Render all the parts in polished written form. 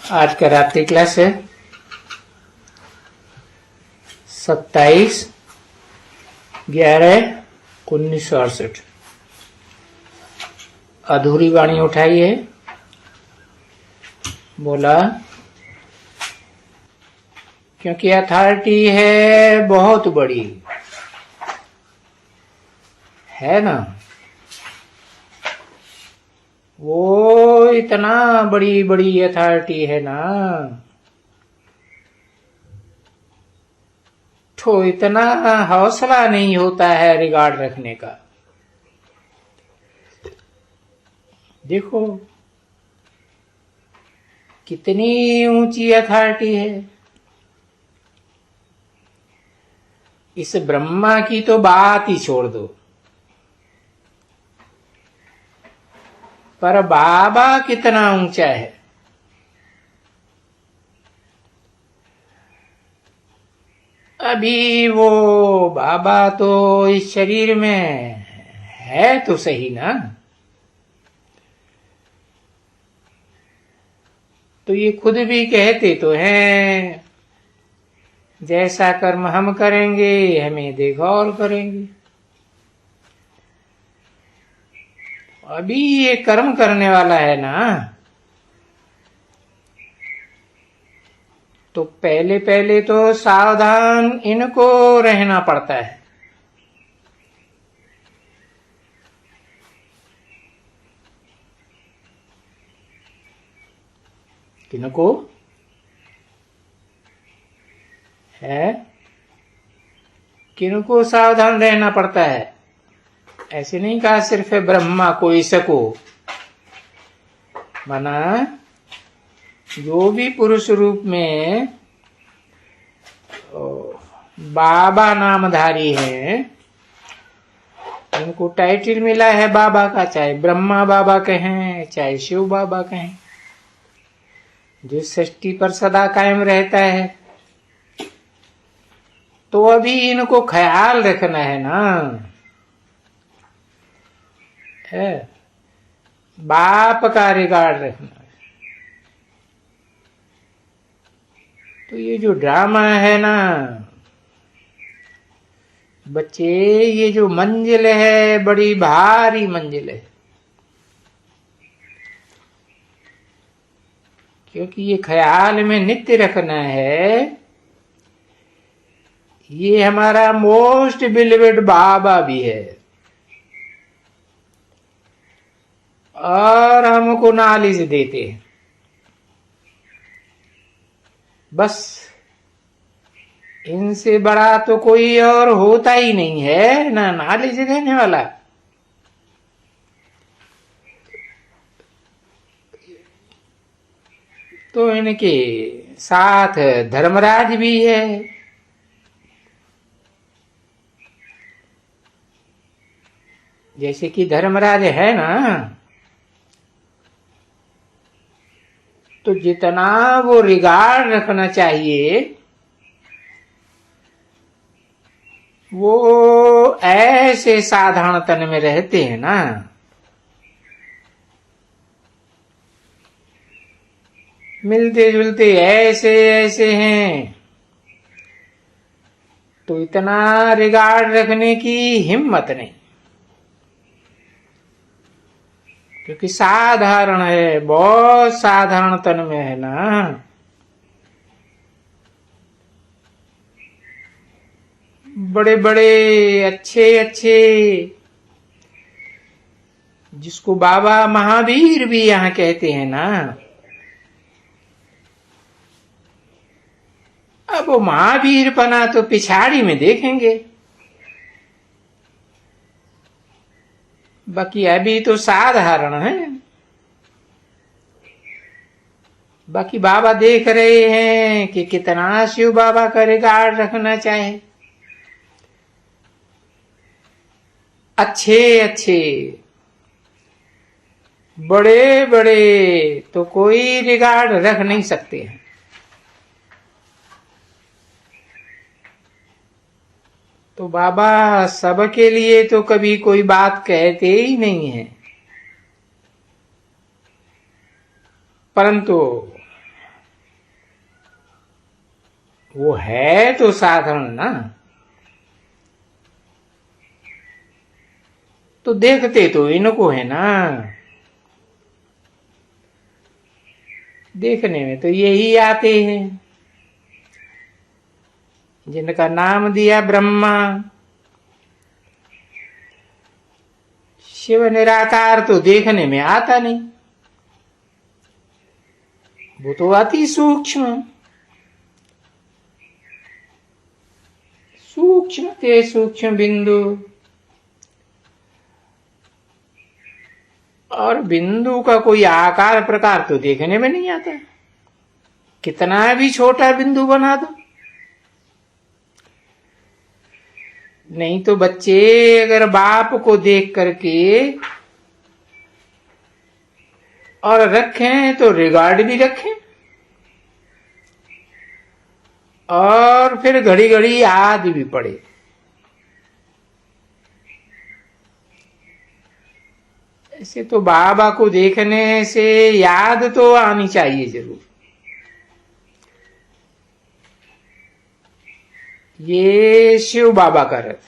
आज का रात्रि क्लास है 27/11/1968। अधूरी वाणी उठाई है, बोला क्योंकि अथॉरिटी है बहुत बड़ी, है ना। वो इतना बड़ी बड़ी अथॉरिटी है ना, तो इतना हौसला नहीं होता है रिगार्ड रखने का। देखो कितनी ऊंची अथॉरिटी है। इस ब्रह्मा की तो बात ही छोड़ दो, पर बाबा कितना ऊंचा है। अभी वो बाबा तो इस शरीर में है तो सही ना, तो ये खुद भी कहते तो हैं, जैसा कर्म हम करेंगे हमें देखो और करेंगे। अभी ये कर्म करने वाला है ना, तो पहले पहले तो सावधान इनको रहना पड़ता है। किनको है, किनको सावधान रहना पड़ता है। ऐसे नहीं कहा सिर्फ ब्रह्मा को इसको, माना जो भी पुरुष रूप में बाबा नामधारी हैं, उनको टाइटल मिला है बाबा का, चाहे ब्रह्मा बाबा कहें चाहे शिव बाबा कहें, जो सृष्टि पर सदा कायम रहता है। तो अभी इनको ख्याल रखना है ना, है बाप का रिगार्ड रखना है। तो ये जो ड्रामा है ना बच्चे, ये जो मंजिल है बड़ी भारी मंजिल है, क्योंकि ये ख्याल में नित्य रखना है, ये हमारा मोस्ट बिलीवेड बाबा भी है और हमको नॉलेज देते हैं। बस इनसे बड़ा तो कोई और होता ही नहीं है ना नॉलेज देने वाला। तो इनके साथ धर्मराज भी है, जैसे कि धर्मराज है ना, तो जितना वो रिगार्ड रखना चाहिए वो ऐसे साधारण तन में रहते हैं ना, मिलते जुलते ऐसे ऐसे हैं, तो इतना रिगार्ड रखने की हिम्मत नहीं, क्योंकि साधारण है, बहुत साधारण तन में है ना। बड़े बड़े अच्छे अच्छे, जिसको बाबा महावीर भी यहाँ कहते हैं ना, अब वो महावीर पना तो पिछाड़ी में देखेंगे, बाकी अभी तो साधारण है। बाकी बाबा देख रहे हैं कि कितना शिव बाबा का रिगार्ड रखना चाहे। अच्छे अच्छे बड़े बड़े तो कोई रिगार्ड रख नहीं सकते हैं। तो बाबा सबके लिए तो कभी कोई बात कहते ही नहीं है, परंतु वो है तो साधारण ना, तो देखते तो इनको है ना, देखने में तो यही आते हैं जिनका नाम दिया ब्रह्मा। शिव निराकार तो देखने में आता नहीं, वो तो अति सूक्ष्म, सूक्ष्म ते सूक्ष्म बिंदु, और बिंदु का कोई आकार प्रकार तो देखने में नहीं आता। कितना भी छोटा बिंदु बना दो। नहीं तो बच्चे अगर बाप को देख करके और रखें तो रिगार्ड भी रखें, और फिर घड़ी घड़ी याद भी पड़े। ऐसे तो बाबा को देखने से याद तो आनी चाहिए जरूर। ये शिव बाबा का रथ,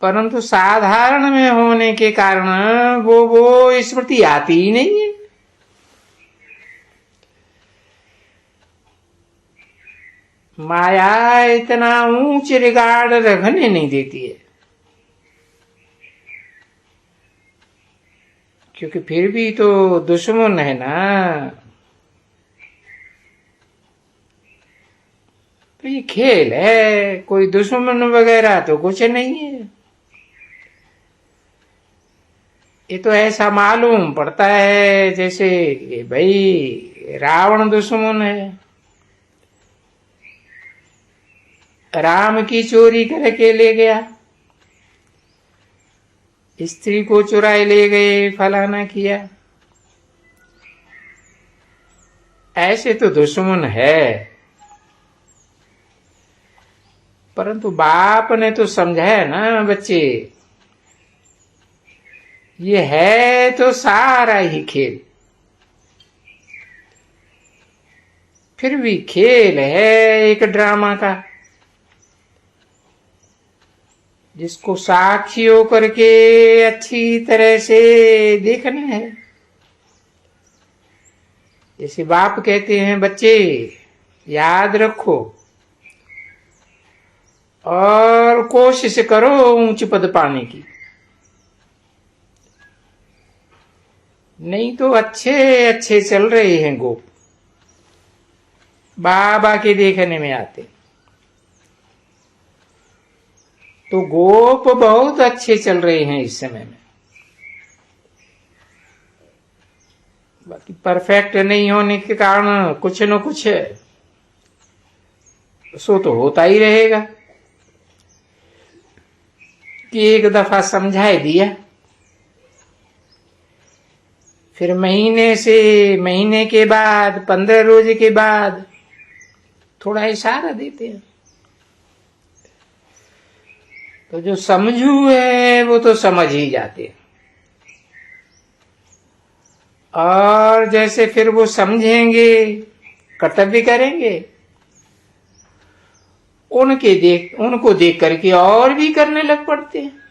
परंतु साधारण में होने के कारण वो स्मृति आती ही नहीं है। माया इतना ऊंच रिगार्ड रखने नहीं देती है, क्योंकि फिर भी तो दुश्मन है ना। तो ये खेल है, कोई दुश्मन वगैरह तो कुछ नहीं है। ये तो ऐसा मालूम पड़ता है जैसे भाई रावण दुश्मन है, राम की चोरी करके ले गया, स्त्री को चुराए ले गए, फलाना किया। ऐसे तो दुश्मन है, परंतु बाप ने तो समझाया ना बच्चे, ये है तो सारा ही खेल, फिर भी खेल है एक ड्रामा का, जिसको साक्षी होकर के अच्छी तरह से देखना है। जैसे बाप कहते हैं बच्चे याद रखो और कोशिश करो ऊंच पद पाने की, नहीं तो अच्छे अच्छे चल रहे हैं गोप, बाबा के देखने में आते तो गोप बहुत अच्छे चल रहे हैं इस समय में। बाकी परफेक्ट नहीं होने के कारण कुछ न कुछ सो तो होता ही रहेगा। कि एक दफा समझाए दिया, फिर महीने के बाद 15 रोज के बाद थोड़ा इशारा देते हैं, तो जो समझू है वो तो समझ ही जाते हैं। और जैसे फिर वो समझेंगे, कर्तव्य करेंगे, उनको देख करके और भी करने लग पड़ते हैं।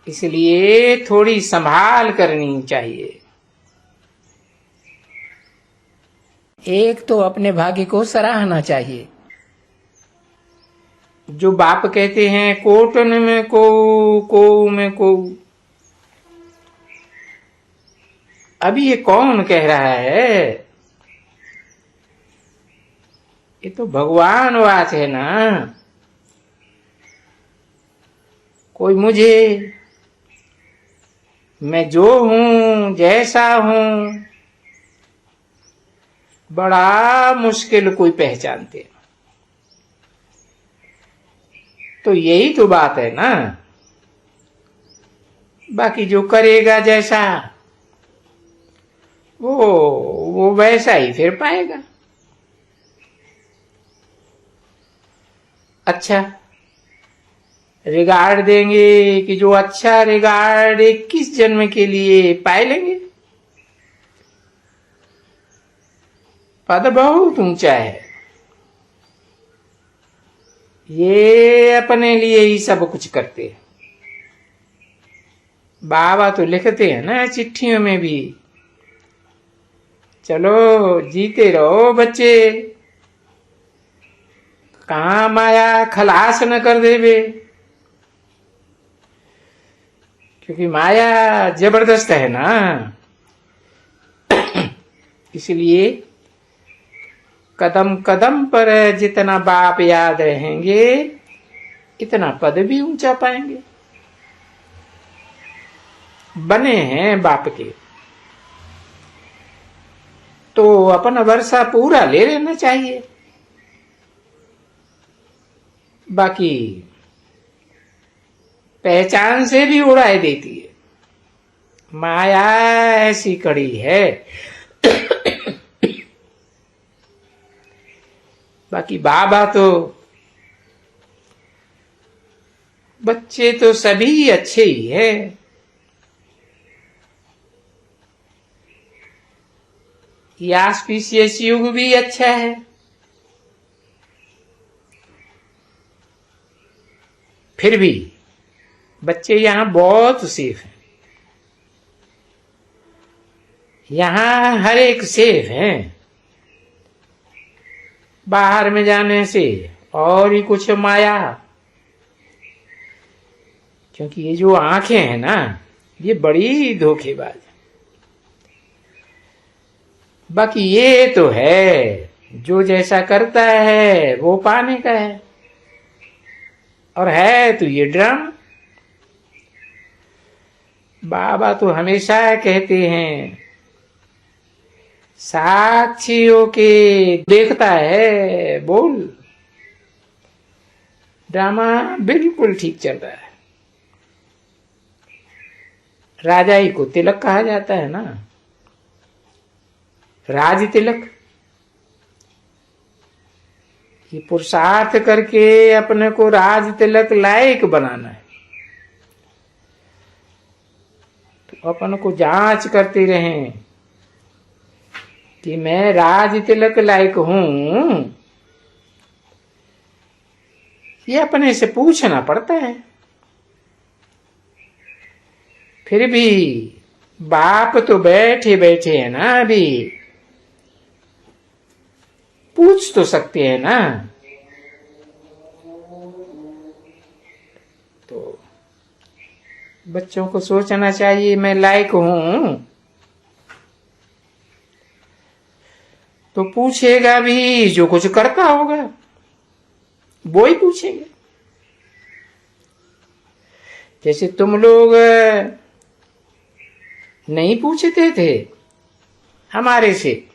इसलिए थोड़ी संभाल करनी चाहिए। एक तो अपने भाग्य को सराहना चाहिए। जो बाप कहते हैं कोटन में को में को, अभी ये कौन कह रहा है? ये तो भगवान वाच है ना। कोई मुझे, मैं जो हूं जैसा हूं, बड़ा मुश्किल कोई पहचानते। तो यही तो बात है ना। बाकी जो करेगा जैसा वो वैसा ही फिर पाएगा। अच्छा रिगार्ड देंगे कि जो अच्छा रिगार्ड 21 जन्म के लिए पाए लेंगे। पद बहुत ऊंचा है। ये अपने लिए ही सब कुछ करते हैं। बाबा तो लिखते हैं ना चिट्ठियों में भी, चलो जीते रहो बच्चे, कहाँ माया खलास न कर देवे। क्योंकि माया जबरदस्त है ना, इसलिए कदम कदम पर जितना बाप याद रहेंगे इतना पद भी ऊंचा पाएंगे। बने हैं बाप के तो अपना वर्षा पूरा ले लेना चाहिए। बाकी पहचान से भी उड़ाए देती है माया, ऐसी कड़ी है। बाकी बाबा तो, बच्चे तो सभी अच्छे ही है। ये ऑस्पिशियस युग भी अच्छा है। फिर भी बच्चे यहाँ बहुत सेफ हैं। यहाँ हर एक सेफ है। बाहर में जाने से और ही कुछ माया, क्योंकि ये जो आंखें हैं ना, ये बड़ी धोखेबाज। बाकी ये तो है, जो जैसा करता है वो पाने का है, और है तो ये ड्रम। बाबा तो हमेशा कहते हैं, साक्षियों के देखता है बोल। ड्रामा बिल्कुल ठीक चल रहा है। राजा ही को तिलक कहा जाता है ना, राज तिलक। ये पुरुषार्थ करके अपने को राज तिलक लायक बनाना है। तो अपन को जांच करते रहें कि मैं राज तिलक लायक हूं। ये अपने से पूछना पड़ता है। फिर भी बाप तो बैठे बैठे है ना, अभी पूछ तो सकते हैं ना। तो बच्चों को सोचना चाहिए मैं लायक हूं, तो पूछेगा भी जो कुछ करता होगा वो ही पूछेंगे। जैसे तुम लोग नहीं पूछते थे हमारे से,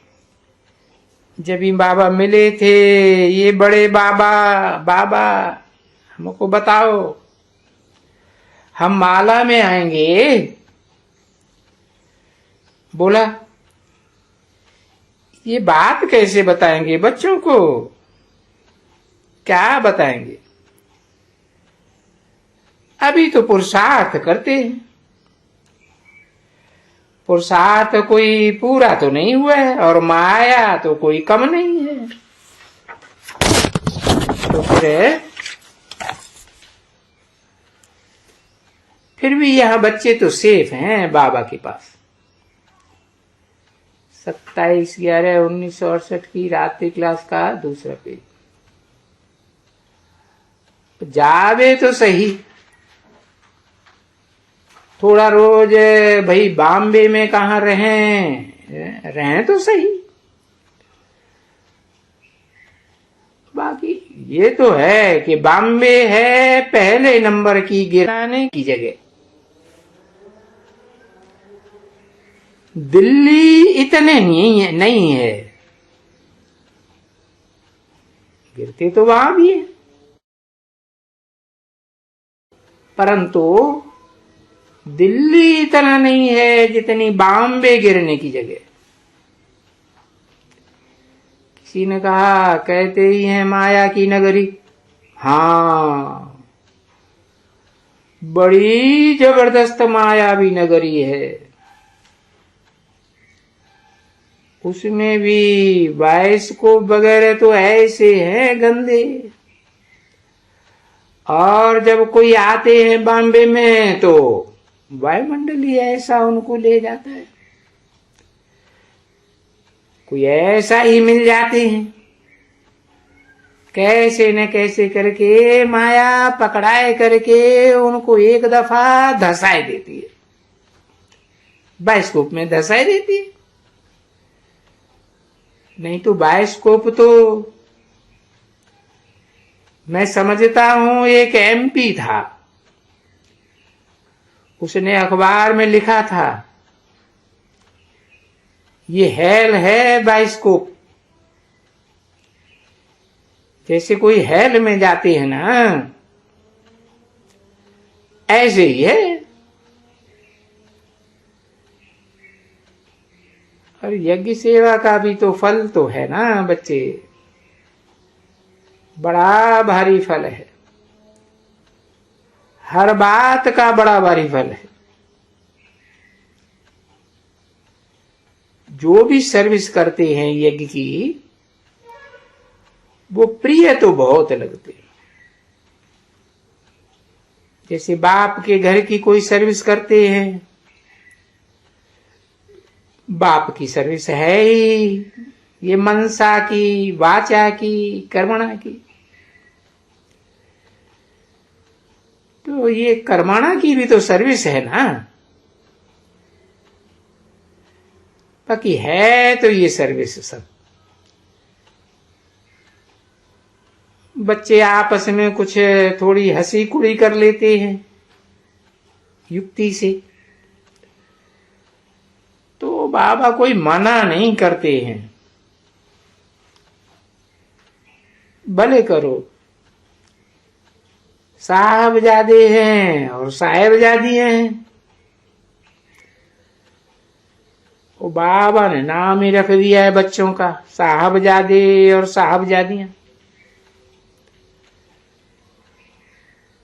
जब भी बाबा मिले थे, ये बड़े बाबा, बाबा हमको बताओ हम माला में आएंगे। बोला ये बात कैसे बताएंगे बच्चों को, क्या बताएंगे। अभी तो पुरुषार्थ करते हैं। पुरुषार्थ कोई पूरा तो नहीं हुआ है और माया तो कोई कम नहीं है। तो फिर भी यह बच्चे तो सेफ हैं बाबा के पास। 27/11/1968 की रात्रि क्लास का दूसरा पेज। जावे तो सही, थोड़ा रोज भाई बॉम्बे में कहाँ रहें तो सही। बाकी ये तो है कि बॉम्बे है पहले नंबर की गिराने की जगह। दिल्ली इतने नहीं है, गिरते तो वहां भी है, परंतु दिल्ली इतना नहीं है जितनी बॉम्बे गिरने की जगह। किसी ने कहा कहते ही हैं माया की नगरी। हाँ, बड़ी जबरदस्त मायावी नगरी है। उसमें भी बायोस्कोप वगैरह तो ऐसे हैं गंदे। और जब कोई आते हैं बॉम्बे में तो वायुमंडल ही ऐसा उनको ले जाता है। कोई ऐसा ही मिल जाते हैं, कैसे न कैसे करके माया पकड़ाए करके उनको एक दफा धसाई देती है, बायोस्कोप में धसाई देती है। नहीं तो बायोस्कोप तो मैं समझता हूं एक एमपी था, उसने अखबार में लिखा था ये हेल है बायोस्कोप। जैसे कोई हेल में जाते हैं ना, ऐसे ही है। और यज्ञ सेवा का भी तो फल तो है ना बच्चे, बड़ा भारी फल है, हर बात का बड़ा भारी फल है। जो भी सर्विस करते हैं यज्ञ की, वो प्रिय तो बहुत लगते हैं। जैसे बाप के घर की कोई सर्विस करते हैं, बाप की सर्विस है ही ये मनसा की, वाचा की, कर्मणा की। तो ये कर्मणा की भी तो सर्विस है ना, बाकी है तो ये सर्विस सब। बच्चे आपस में कुछ थोड़ी हंसी कुड़ी कर लेते हैं युक्ति से, तो बाबा कोई मना नहीं करते हैं, भले करो। साहबजादे हैं और साहेबजादी हैं, वो बाबा ने नाम ही रख दिया है बच्चों का, साहबजादे और साहबजादियां।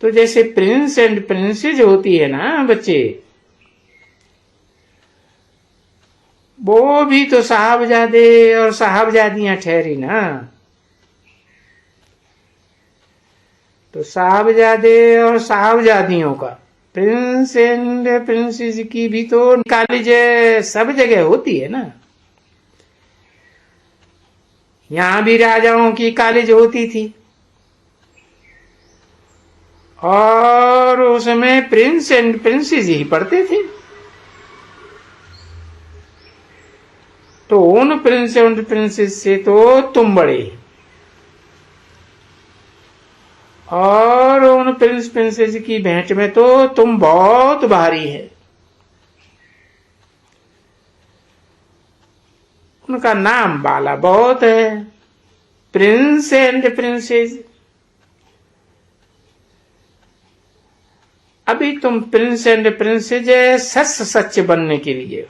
तो जैसे प्रिंस एंड प्रिंसेस होती है ना बच्चे, वो भी तो साहबजादे और साहबजादियां ठहरी ना। तो साहबजादे और साहबजादियों का, प्रिंस एंड प्रिंसेस की भी तो कॉलेज सब जगह होती है ना। यहां भी राजाओं की कॉलेज होती थी, और उसमें प्रिंस एंड प्रिंसेस ही पढ़ते थे। तो उन प्रिंस एंड प्रिंसेस से तो तुम बड़े, और उन प्रिंस प्रिंसेस की भेंट में तो तुम बहुत भारी है। उनका नाम बाला बहुत है, प्रिंस एंड प्रिंसेस। अभी तुम प्रिंस एंड प्रिंसेस सच सच बनने के लिए हो।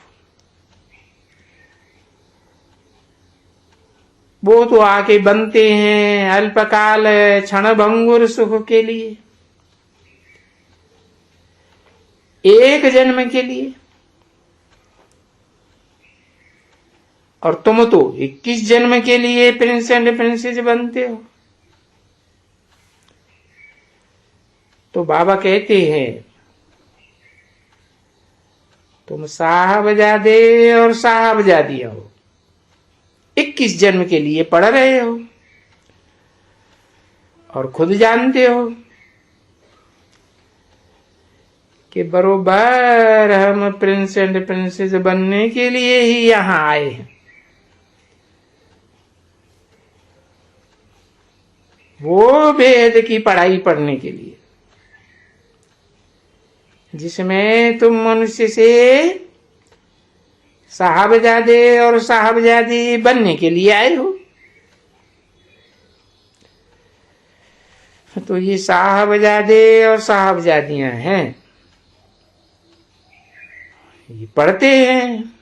वो तो आके बनते हैं अल्पकाल क्षण भंगुर सुख के लिए, एक जन्म के लिए। और तुम तो 21 जन्म के लिए प्रिंस एंड प्रिंसेस बनते हो। तो बाबा कहते हैं तुम साहबजादे और साहबजादियां हो, 21 जन्म के लिए पढ़ रहे हो, और खुद जानते हो कि बरोबर हम प्रिंस एंड प्रिंसेस बनने के लिए ही यहां आए हैं। वो वेद की पढ़ाई पढ़ने के लिए जिसमें तुम मनुष्य से साहबजादे और साहबजादी बनने के लिए आए हो। तो ये साहबजादे और साहबजादियां हैं, ये पढ़ते हैं।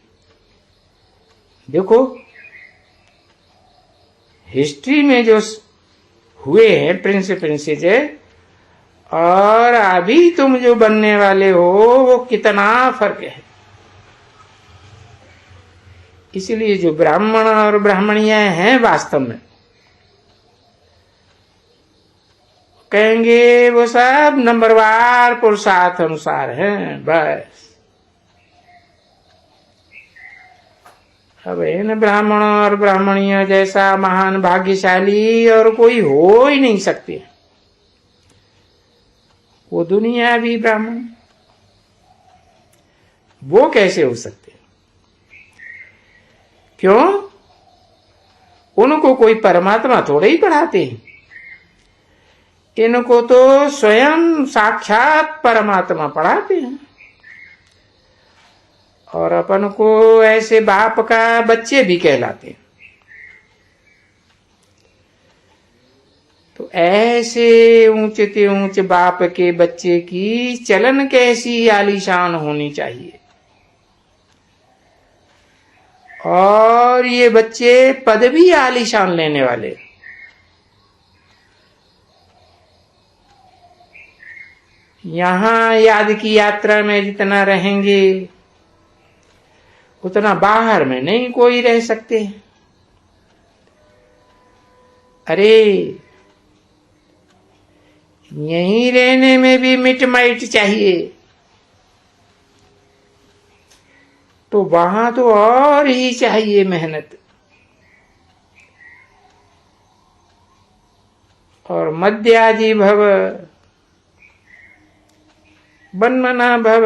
देखो हिस्ट्री में जो हुए हैं प्रिंस प्रिंसेस, और अभी तुम जो बनने वाले हो वो कितना फर्क है। इसलिए जो ब्राह्मण और ब्राह्मणियां हैं वास्तव में कहेंगे वो सब नंबरवार पुरुषार्थ अनुसार हैं बस। अब इन ब्राह्मण और ब्राह्मणियां जैसा महान भाग्यशाली और कोई हो ही नहीं सकते। वो दुनिया भी ब्राह्मण, वो कैसे हो सकते? क्यों? उनको कोई परमात्मा थोड़े ही पढ़ाते हैं। इनको तो स्वयं साक्षात परमात्मा पढ़ाते हैं। और अपन को ऐसे बाप का बच्चे भी कहलाते हैं। तो ऐसे ऊंचे ते ऊंचे बाप के बच्चे की चलन कैसी आलीशान होनी चाहिए। और ये बच्चे पद भी आलीशान लेने वाले। यहां याद की यात्रा में जितना रहेंगे उतना बाहर में नहीं कोई रह सकते। अरे यहीं रहने में भी मिट-माइट चाहिए, तो वहां तो और ही चाहिए मेहनत। और मध्याजी भव बनमना भव,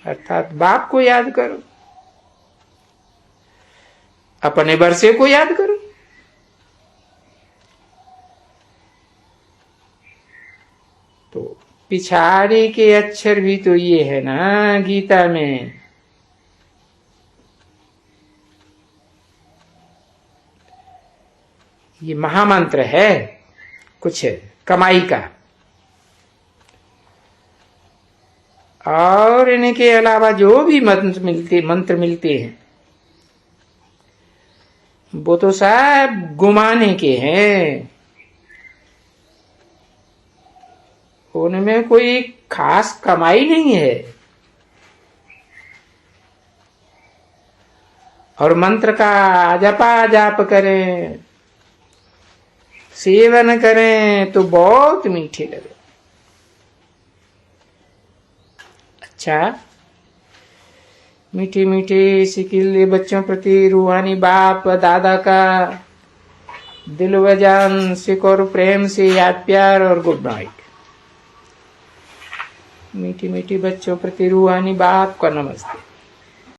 अर्थात बाप को याद करो, अपने बरसे को याद करो। तो पिछाड़ी के अक्षर भी तो ये है ना गीता में। ये महामंत्र है कुछ कमाई का। और इनके अलावा जो भी मंत्र मिलते हैं वो तो सब गुमाने के हैं। उनमें कोई खास कमाई नहीं है। और मंत्र का जपा जाप करें, सेवन करें तो बहुत मीठे लगे। अच्छा, मीठी मीठी सिकिल बच्चों प्रति रूहानी बाप दादा का दिल व जान सिक और प्रेम से याद प्यार और गुड नाइट। मीठी मीठी बच्चों प्रति रूहानी बाप का नमस्ते।